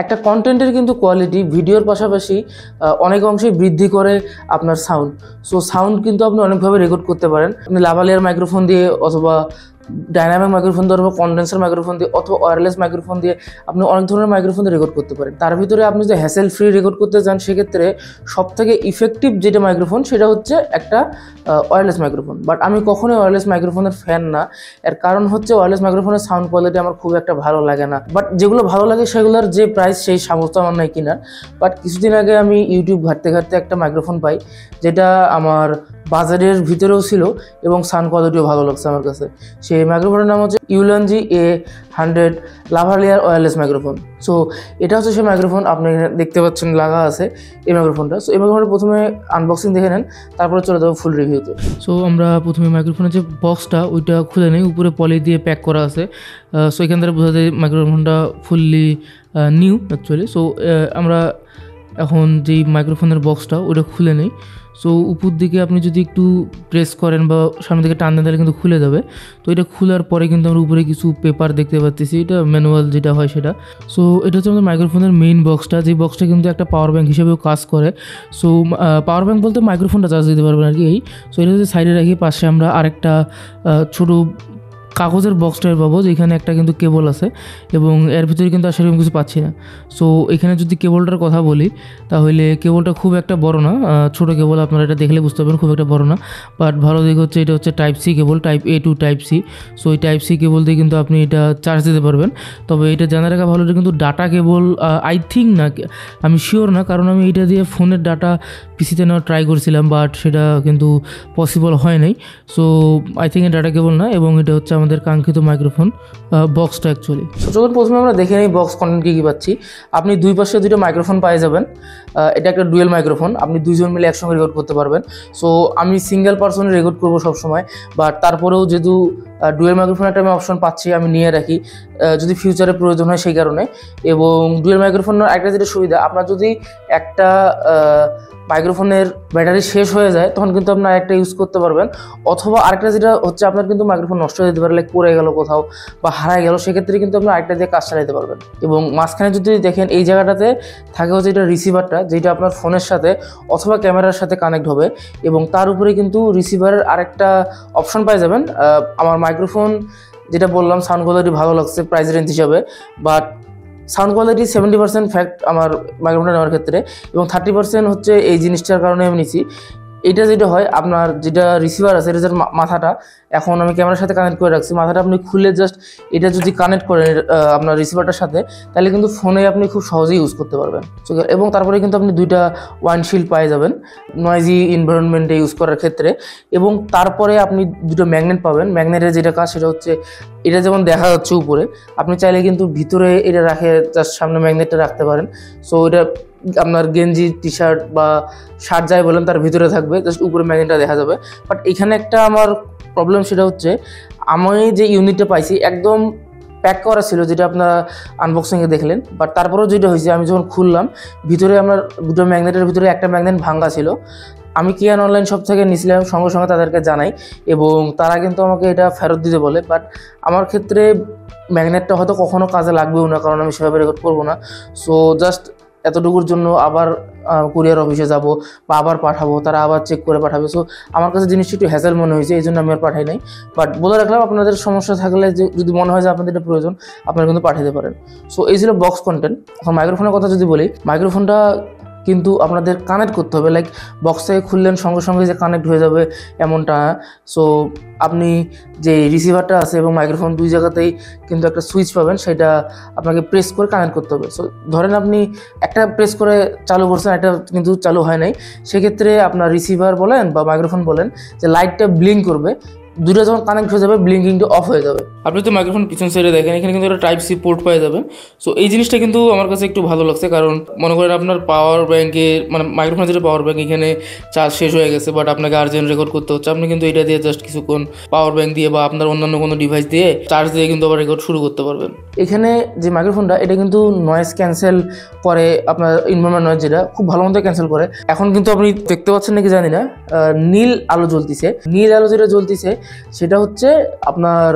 একটা কন্টেন্টের কিন্তু কোয়ালিটি ভিডিওর পাশাপাশি অনেক অংশেই বৃদ্ধি করে আপনার সাউন্ড। সো সাউন্ড কিন্তু আপনি অনেকভাবে রেকর্ড করতে পারেন, আপনি লাভালিয়ার মাইক্রোফোন দিয়ে অথবা ডাইনামিক মাইক্রোফোন দিয়ে অথবা কন্ডেন্সার মাইক্রোফোন দিয়ে অথবা ওয়্যারলেস মাইক্রোফোন দিয়ে আপনি অনেক ধরনের মাইক্রোফোন দিয়ে রেকর্ড করতে পারেন। তার ভিতরে আপনি যদি হ্যাসেল ফ্রি রেকর্ড করতে চান সেক্ষেত্রে সবথেকে ইফেক্টিভ যেটা মাইক্রোফোন সেটা হচ্ছে একটা ওয়্যারলেস মাইক্রোফোন। বাট আমি কখনোই ওয়্যারলেস মাইক্রোফোনের ফ্যান না। এর কারণ হচ্ছে ওয়্যারলেস মাইক্রোফোনের সাউন্ড কোয়ালিটি আমার খুব একটা ভালো লাগে না। বাট যেগুলো ভালো লাগে সেগুলোর যে প্রাইস সেই সামর্থ্য আমার নাই কিনার। বাট কিছুদিন আগে আমি ইউটিউব ঘাঁটতে ঘাঁটতে একটা মাইক্রোফোন পাই যেটা আমার বাজারের ভিতরেও ছিল এবং সাউন্ড কোয়ালিটিও ভালো লাগছে আমার কাছে। সেই মাইক্রোফোনের নাম হচ্ছে ইউলানজি A100 লাভালিয়ার ওয়্যারলেস মাইক্রোফোন। সো এটা হচ্ছে সেই মাইক্রোফোন, আপনি দেখতে পাচ্ছেন লাগা আছে এই মাইক্রোফোনটা। সো এই মাইক্রোফোনটা প্রথমে আনবক্সিং দেখে নেন, তারপরে চলে যাবো ফুল রিভিউতে। সো আমরা প্রথমে মাইক্রোফোনের যে বক্সটা ওইটা খুলে নিই, উপরে পলি দিয়ে প্যাক করা আছে। সো এখান থেকে বোঝা যায় মাইক্রোফোনটা ফুললি নিউ অ্যাকচুয়ালি। সো আমরা এখন যেই মাইক্রোফোনের বক্সটা ওটা খুলে নিই। সো উপর দিকে আপনি যদি একটু প্রেস করেন বা সামনে দিকে টান দেন তাহলে কিন্তু খুলে যাবে। তো এটা খোলার পরে কিন্তু আমরা উপরে কিছু পেপার দেখতে পাচ্ছি, এটা ম্যানুয়াল যেটা হয় সেটা। সো এটা হচ্ছে আমাদের মাইক্রোফোনের মেইন বক্সটা, যে বক্সটা কিন্তু একটা পাওয়ার ব্যাঙ্ক হিসেবেও কাজ করে। সো পাওয়ার ব্যাঙ্ক বলতে মাইক্রোফোনটা চার্জ দিতে পারবেন আর কি। সো এটা যদি সাইডে রাখি, পাশে আমরা আরেকটা ছোটো কাগজের বক্স টাইপ পাবো, যেখানে একটা কিন্তু কেবল আছে এবং এর ভিতরে কিন্তু আর সেরকম কিছু পাচ্ছি না। সো এখানে যদি কেবলটার কথা বলি তাহলে কেবলটা খুব একটা বড় না, ছোটো কেবল, আপনারা এটা দেখলে বুঝতে পারবেন খুব একটা বড় না। বাট ভালো দিক হচ্ছে এটা হচ্ছে type C cable, type A to type C. So এই টাইপ সি কেবল দিয়ে কিন্তু আপনি এটা চার্জ দিতে পারবেন। তবে এটা জানা রাখা ভালো, এটা কিন্তু ডাটা কেবল আই থিঙ্ক না, আমি শিওর না, কারণ আমি এটা দিয়ে ফোনের ডাটা পিসিতে নেওয়া ট্রাই করছিলাম বাট সেটা কিন্তু পসিবল হয় নাই। সো আই থিঙ্ক এটা ডাটা কেবল না, এবং এটা হচ্ছে আমাদের কাঙ্ক্ষিত মাইক্রোফোন বক্সটা অ্যাকচুয়ালি। সো যখন প্রথমে আমরা দেখে নিই বক্স কন্টেন্ট কী পাচ্ছি। আপনি দুই পাশে দুটো মাইক্রোফোন পেয়ে যাবেন। এটা একটা ডুয়েল মাইক্রোফোন, আপনি দুইজন মিলে একসঙ্গে রেকর্ড করতে পারবেন। সো আমি সিঙ্গেল পার্সনে রেকর্ড করবো সবসময়, বাট তারপরেও যেহেতু ডুয়েল মাইক্রোফোন একটা আমি অপশন পাচ্ছি, আমি নিয়ে রাখি যদি ফিউচারে প্রয়োজন হয় সেই কারণে। এবং ডুয়েল মাইক্রোফোনের একটা যেটা সুবিধা, আপনার যদি একটা মাইক্রোফোনের ব্যাটারি শেষ হয়ে যায় তখন কিন্তু আপনার একটা ইউজ করতে পারবেন, অথবা আরেকটা যেটা হচ্ছে আপনার কিন্তু মাইক্রোফোন নষ্ট হয়ে যেতে পারে, লাইক পড়ে গেল কোথাও বা হারায় গেল, সেক্ষেত্রে কিন্তু আপনি আরেকটা দিয়ে কাজ চালাতে পারবেন। এবং মাঝখানে যদি দেখেন এই জায়গাটাতে থাকে হচ্ছে এটা রিসিভারটা, যেটা আপনার ফোনের সাথে অথবা ক্যামেরার সাথে কানেক্ট হবে, এবং তার উপরে কিন্তু রিসিভারের আরেকটা অপশন পেয়ে যাবেন। আমার মাইক্রোফোন যেটা বললাম সাউন্ড কোয়ালিটি ভালো লাগছে প্রাইস রেঞ্জ হিসাবে, বাট সাউন্ড কোয়ালিটি 70% ফ্যাক্ট আমার মাইক্রোফোনটা নেওয়ার ক্ষেত্রে, এবং 30% হচ্ছে এই জিনিসটার কারণে আমি নিচ্ছি। এটা যেটা হয়, আপনার যেটা রিসিভার আছে এটা মাথাটা এখন আমি ক্যামেরার সাথে কানেক্ট করে রাখছি, মাথাটা আপনি খুলে জাস্ট এটা যদি কানেক্ট করেন আপনার রিসিভারটার সাথে, তাহলে কিন্তু ফোনে আপনি খুব সহজেই ইউজ করতে পারবেন। এবং তারপরে কিন্তু আপনি দুইটা ওয়াইন্ডশিল্ড পেয়ে যাবেন নয়েজি এনভায়রনমেন্টে ইউজ করার ক্ষেত্রে। এবং তারপরে আপনি দুটো ম্যাগনেট পাবেন। ম্যাগনেটের যেটা কাজ সেটা হচ্ছে, এটা যেমন দেখা যাচ্ছে উপরে, আপনি চাইলে কিন্তু ভিতরে এটা রাখে জাস্ট সামনে ম্যাগনেটটা রাখতে পারেন। সো এটা আপনার গেঞ্জি টি শার্ট বা শার্ট যাই বলেন তার ভিতরে থাকবে, জাস্ট উপরে ম্যাগনেটটা দেখা যাবে। বাট এখানে একটা আমার প্রবলেম, সেটা হচ্ছে আমি যে ইউনিটটা পাইছি একদম প্যাক করা ছিল, যেটা আপনারা আনবক্সিংয়ে দেখলেন। বাট তারপরেও যেটা হয়েছে, আমি যখন খুললাম ভিতরে আমার দুটো ম্যাগনেটের ভিতরে একটা ম্যাগনেট ভাঙ্গা ছিল। আমি কিয়ান অনলাইন শপ থেকে নিয়েছিলাম, সঙ্গে সঙ্গে তাদেরকে জানাই এবং তারা কিন্তু আমাকে এটা ফেরত দিতে বলে। বাট আমার ক্ষেত্রে ম্যাগনেটটা হয়তো কখনও কাজে লাগবেও না, কারণ আমি সেভাবে রেকর্ড করবো না। সো জাস্ট এতটুকুর জন্য আবার কুরিয়ার অফিসে যাব বা আবার পাঠাবো, তারা আবার চেক করে পাঠাবে। সো আমার কাছে জিনিসটা একটু হ্যাসেল মনে হয়েছে, এই জন্য আমি আর পাঠাই নাই। বাট বলে রাখলাম, আপনাদের সমস্যা থাকলে যদি মনে হয় যে আপনাদের এটা প্রয়োজন, আপনারা কিন্তু পাঠাতে পারেন। সো এই ছিল বক্স কন্টেন্ট। এখন মাইক্রোফোনের কথা যদি বলি, মাইক্রোফোনটা কিন্তু আপনাদের কানেক্ট করতে হবে, লাইক বক্স থেকে খুললেন সঙ্গে সঙ্গে যে কানেক্ট হয়ে যাবে এমনটা। সো আপনি যে রিসিভারটা আছে এবং মাইক্রোফোন দুই জায়গাতেই কিন্তু একটা সুইচ পাবেন, সেটা আপনাকে প্রেস করে কানেক্ট করতে হবে। সো ধরেন আপনি একটা প্রেস করে চালু করছেন, একটা কিন্তু চালু হয় নাই, সেক্ষেত্রে আপনার রিসিভার বলেন বা মাইক্রোফোন বলেন যে লাইটটা ব্লিঙ্ক করবে, দুটো যখন কানেক্ট হয়ে যাবে ব্লিঙ্কিংটা অফ হয়ে যাবে। আপনি তো মাইক্রোফোন পিছন সাইডে দেখেন, এখানে কিন্তু একটা টাইপ সি পোর্ট পেয়ে যাবেন। সো এই জিনিসটা কিন্তু আমার কাছে একটু ভালো লাগছে, কারণ মনে করেন আপনার পাওয়ার ব্যাঙ্কে, মানে মাইক্রোফোনের যেটা পাওয়ার ব্যাঙ্ক, এখানে চার্জ শেষ হয়ে গেছে বাট আপনাকে আর্জেন্ট রেকর্ড করতে হচ্ছে, আপনি কিন্তু এটা দিয়ে জাস্ট কিছুক্ষণ পাওয়ার ব্যাঙ্ক দিয়ে বা আপনার অন্যান্য কোনো ডিভাইস দিয়ে চার্জ দিয়ে কিন্তু আবার রেকর্ড শুরু করতে পারবেন। এখানে যে মাইক্রোফোনটা, এটা কিন্তু নয়েজ ক্যান্সেল করে, আপনার এনভায়রনমেন্ট নয়েজ যেটা খুব ভালো মতো ক্যান্সেল করে। এখন কিন্তু আপনি দেখতে পাচ্ছেন নাকি জানি না, নীল আলো জ্বলতিছে। নীল আলো যেটা জ্বলতিছে সেটা হচ্ছে আপনার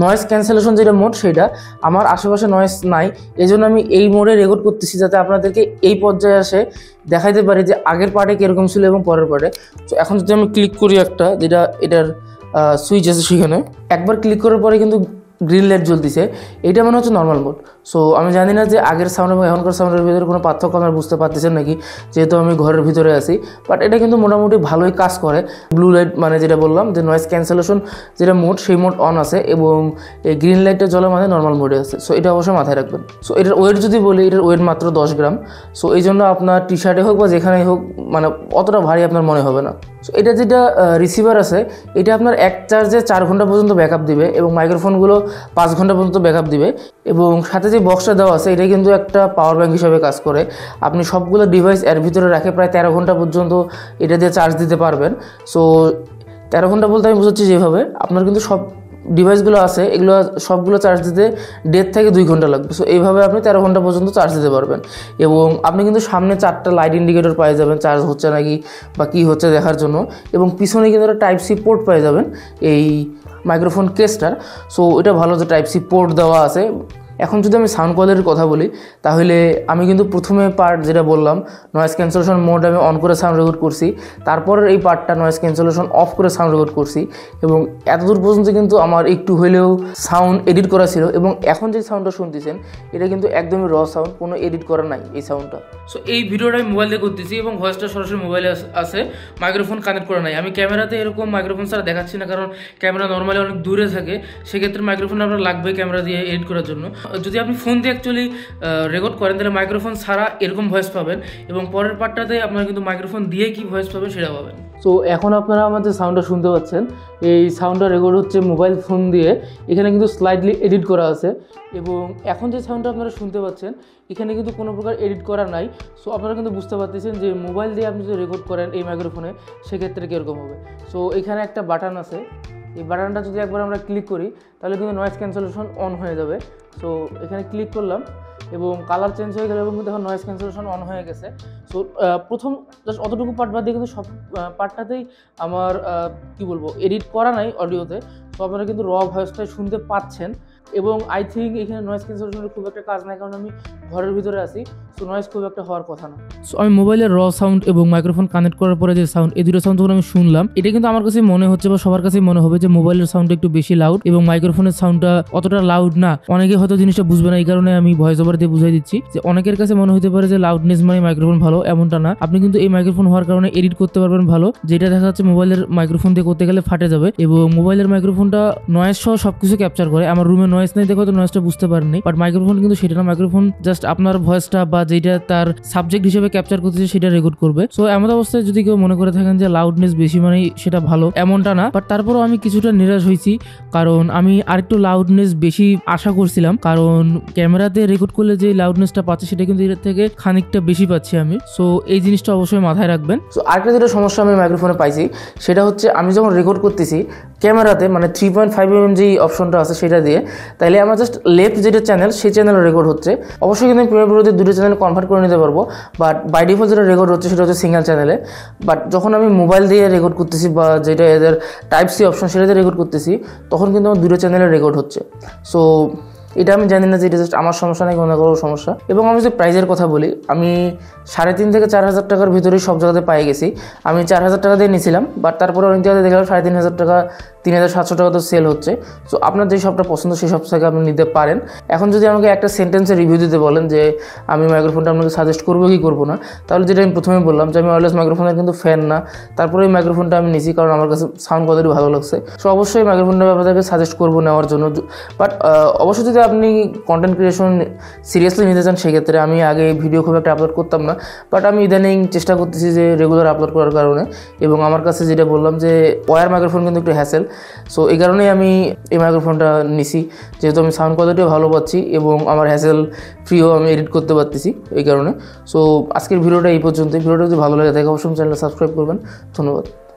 নয়েজ ক্যান্সেলেশন যেটা মোড সেটা, আমার আশেপাশে নয়েজ নাই, এই জন্য আমি এই মোডে রেকর্ড করতেছি যাতে আপনাদেরকে এই পর্যায়ে আসে দেখাইতে পারি যে আগের পার্টে কীরকম ছিল এবং পরের পার্টে। তো এখন যদি আমি ক্লিক করি একটা, যেটা এটার সুইচ আছে সেখানে, একবার ক্লিক করার পরে কিন্তু গ্রিন লাইট জ্বলতেছে, এটা মনে হচ্ছে নর্মাল মোড। সো আমি জানি না যে আগের সাউন্ড এবং এখনকার সাউন্ডের ভিতরে কোনো পার্থক্য আপনারা বুঝতে পারতেছেন নাকি, যেহেতু আমি ঘরের ভিতরে আছি, বাট এটা কিন্তু মোটামুটি ভালোই কাজ করে। ব্লু লাইট মানে যেটা বললাম যে নয়েজ ক্যান্সেলেশন যেটা মোড, সেই মোড অন আছে এবং এই গ্রিন লাইটটা জ্বলার মানে নর্মাল মোডে আছে। সো এটা অবশ্যই মাথায় রাখবেন। সো এটার ওয়েট যদি বলি, এটার ওয়েট মাত্র 10 গ্রাম। সো এই জন্য আপনার টি শার্টে হোক বা যেখানেই হোক মানে অতটা ভারী আপনার মনে হবে না। সো এটা যেটা রিসিভার আছে, এটা আপনার এক চার্জে 4 ঘন্টা পর্যন্ত ব্যাকআপ দিবে এবং মাইক্রোফোনগুলো 5 ঘন্টা পর্যন্ত ব্যাকআপ দিবে। এবং সাথে যে বক্সটা দেওয়া আছে এটা কিন্তু একটা পাওয়ার ব্যাঙ্ক হিসাবে কাজ করে। আপনি সবগুলো ডিভাইস এর ভিতরে রাখে প্রায় 13 ঘন্টা পর্যন্ত এটা দিয়ে চার্জ দিতে পারবেন। সো 13 ঘন্টা বলতে আমি বুঝাচ্ছি যেভাবে আপনার কিন্তু সব ডিভাইসগুলো আছে এগুলো সবগুলো চার্জ দিতে 1.5 থেকে 2 ঘন্টা লাগবে। সো এইভাবে আপনি 13 ঘন্টা পর্যন্ত চার্জ দিতে পারবেন এবং আপনি কিন্তু সামনে 4টা লাইট ইন্ডিকেটর পেয়ে যাবেন চার্জ হচ্ছে নাকি বা কী হচ্ছে দেখার জন্য, এবং পিছনে কিন্তু একটা টাইপ সি পোর্ট পেয়ে যাবেন এই মাইক্রোফোন কেসটার। সো এটা ভালো যে টাইপ সি পোর্ট দেওয়া আছে। এখন যদি আমি সাউন্ড কোয়ালিটির কথা বলি, তাহলে আমি কিন্তু প্রথমে পার্ট যেটা বললাম নয়েজ ক্যান্সেলেশন মোড আমি অন করে সাউন্ড রেকর্ড করছি, তারপরের এই পার্টটা নয়েজ ক্যান্সেলেশন অফ করে সাউন্ড রেকর্ড করছি এবং এতদূর পর্যন্ত কিন্তু আমার একটু হলেও সাউন্ড এডিট করা ছিল। এবং এখন যে সাউন্ডটা শুনতেছেন এটা কিন্তু একদমই র সাউন্ড, কোনো এডিট করা নাই এই সাউন্ডটা। সো এই ভিডিওটা আমি মোবাইল দিয়ে করতেছি এবং ভয়েসটা সরাসরি মোবাইলে আছে, মাইক্রোফোন কানেক্ট করা নাই। আমি ক্যামেরাতে এরকম মাইক্রোফোন ছাড়া দেখাচ্ছি না, কারণ ক্যামেরা নর্মালি অনেক দূরে থাকে, সেক্ষেত্রে মাইক্রোফোন আপনার লাগবে ক্যামেরা দিয়ে এডিট করার জন্য। যদি আপনি ফোন দিয়ে অ্যাকচুয়ালি রেকর্ড করেন তাহলে মাইক্রোফোন ছাড়া এরকম ভয়েস পাবেন এবং পরের পার্টটাতে আপনারা কিন্তু মাইক্রোফোন দিয়ে কি ভয়েস পাবেন সেটা পাবেন। সো এখন আপনারা আমাদের সাউন্ডটা শুনতে পাচ্ছেন, এই সাউন্ডটা রেকর্ড হচ্ছে মোবাইল ফোন দিয়ে, এখানে কিন্তু স্লাইডলি এডিট করা আছে এবং এখন যে সাউন্ডটা আপনারা শুনতে পাচ্ছেন এখানে কিন্তু কোনো প্রকার এডিট করা নাই। সো আপনারা কিন্তু বুঝতে পারতেছেন যে মোবাইল দিয়ে আপনি যদি রেকর্ড করেন এই মাইক্রোফোনে সেক্ষেত্রে কীরকম হবে। সো এখানে একটা বাটন আছে, এই বাটনটা যদি একবার আমরা ক্লিক করি তাহলে কিন্তু নয়েজ ক্যান্সেলেশন অন হয়ে যাবে। সো এখানে ক্লিক করলাম এবং কালার চেঞ্জ হয়ে গেল এবং দেখুন নয়েজ ক্যান্সেলেশন অন হয়ে গেছে। সো প্রথম জাস্ট অতটুকু পার্ট বাদ দিয়ে কিন্তু সব পার্টটাতেই আমার কী বলবো এডিট করা নাই অডিওতে। সো আপনারা কিন্তু র ভয়েসটাই শুনতে পাচ্ছেন এবং আই থিঙ্ক এখানে নয়েজ ক্যান্সেলেশনের খুব একটা কাজ নাই, কারণ আমি ঘরের ভিতরে আছি। সো নয়েজ খুব একটা হওয়ার কথা না। সো আমি মোবাইলের র সাউন্ড এবং মাইক্রোফোন কানেক্ট করার পরে যে সাউন্ড, এই দুটো সাউন্ড যখন আমি শুনলাম এটা কিন্তু আমার কাছে মনে হচ্ছে বা সবার কাছেই মনে হবে যে মোবাইলের সাউন্ডটা একটু বেশি লাউড এবং মাইক্রোফোনের সাউন্ডটা অতটা লাউড না। অনেকে হয়তো জিনিসটা বুঝবে না, এই কারণে আমি ভয়েস ওভার দিয়ে বুঝাই দিচ্ছি যে অনেকের কাছে মনে হতে পারে যে লাউডনেস মানে মাইক্রোফোন ভালো, এমনটা না। আপনি কিন্তু এই মাইক্রোফোন হওয়ার কারণে এডিট করতে পারবেন ভালো, যেটা দেখা যাচ্ছে মোবাইলের মাইক্রোফোন দিয়ে করতে গেলে ফাটে যাবে। এবং মোবাইলের মাইক্রোফোনটা নয়েজ সহ সবকিছু ক্যাপচার করে। আমার রুমে নয়েজ নেই দেখো তো নয়েজটা বুঝতে পারেননি, বাট মাইক্রোফোন কিন্তু সেটা না। মাইক্রোফোন জাস্ট আপনার ভয়েসটা বা যেটা তার সাবজেক্ট হিসেবে ক্যাপচার করতেছে সেটা রেকর্ড করবে। সো এমন অবস্থায় যদি কেউ মনে করে থাকেন যে লাউডনেস বেশি মানে সেটা ভালো, এমনটা না। বাট তারপরও আমি কিছুটা নিরাশ হয়েছি, কারণ আমি আরেকটু লাউডনেস বেশি আশা করছিলাম, কারণ ক্যামেরাতে রেকর্ড করলে যে লাউডনেসটা পাচ্ছি সেটা কিন্তু এর থেকে খানিকটা বেশি পাচ্ছি আমি। সো এই জিনিসটা অবশ্যই মাথায় রাখবেন। সো আরেকটা যেটা সমস্যা আমি মাইক্রোফোনে পাইছি সেটা হচ্ছে আমি যখন রেকর্ড করতেছি ক্যামেরাতে মানে 3.5mm যেই অপশনটা আছে সেটা দিয়ে, তাইলে আমার জাস্ট লেফট যেটা চ্যানেল সেই চ্যানেলে রেকর্ড হচ্ছে। অবশ্যই কিন্তু আমি প্রিমিয়ার প্রোতে দুটো চ্যানেল কনভার্ট করে নিতে পারবো, বাট বাই ডিফল্ট যেটা রেকর্ড হচ্ছে সেটা হচ্ছে সিঙ্গেল চ্যানেলে। বাট যখন আমি মোবাইল দিয়ে রেকর্ড করতেছি বা যেটা এদের টাইপ সি অপশন সেটা দিয়ে রেকর্ড করতেছি তখন কিন্তু আমার দুটো চ্যানেলে রেকর্ড হচ্ছে। সো এটা আমি জানি না যে এটা জাস্ট আমার সমস্যা নাকি অন্য কারোর সমস্যা। এবং আমি যে প্রাইজের কথা বলি, আমি 3.5 থেকে 4,000 টাকার ভিতরেই সব জায়গাতে পাই গেছি। আমি 4,000 টাকা দিয়ে নিয়েছিলাম, বাট তারপরে অনেক জায়গাতে দেখলাম 3,500 টাকা 3,700 টাকা তো সেল হচ্ছে। সো আপনার যে শপটা পছন্দ সেই সব থেকে আপনি নিতে পারেন। এখন যদি আমাকে একটা সেন্টেন্সে রিভিউ দিতে বলেন যে আমি মাইক্রোফোনটা আপনাকে সাজেস্ট করবো কি করবো না, তাহলে যেটা আমি প্রথমে বললাম যে আমি ওয়্যারলেস মাইক্রোফোনের কিন্তু ফ্যান না, তারপরে এই মাইক্রোফোনটা আমি নিয়েছি কারণ আমার কাছে সাউন্ড কোয়ালিটি ভালো লাগছে। সো অবশ্যই মাইক্রোফোনটা আপনাদেরকে সাজেস্ট করবো নেওয়ার জন্য। বাট অবশ্যই যদি আপনি কন্টেন্ট ক্রিয়েশন সিরিয়াসলি নিতে চান সেক্ষেত্রে আমি আগে ভিডিও খুব একটা আপলোড করতাম না, বাট আমি ইদানিং চেষ্টা করতেছি যে রেগুলার আপলোড করার কারণে। এবং আমার কাছে যেটা বললাম যে ওয়্যার মাইক্রোফোন কিন্তু একটু হ্যাসেল, সো এই কারণেই আমি এই মাইক্রোফোনটা নিছি, যেহেতু আমি সাউন্ড কোয়ালিটিও ভালো পাচ্ছি এবং আমার হ্যাসেল ফ্রিও আমি এডিট করতে পারতেছি এই কারণে। সো আজকের ভিডিওটা এই পর্যন্ত। ভিডিওটা যদি ভালো লাগে থাকে অবশ্যই চ্যানেলটা সাবস্ক্রাইব করবেন। ধন্যবাদ।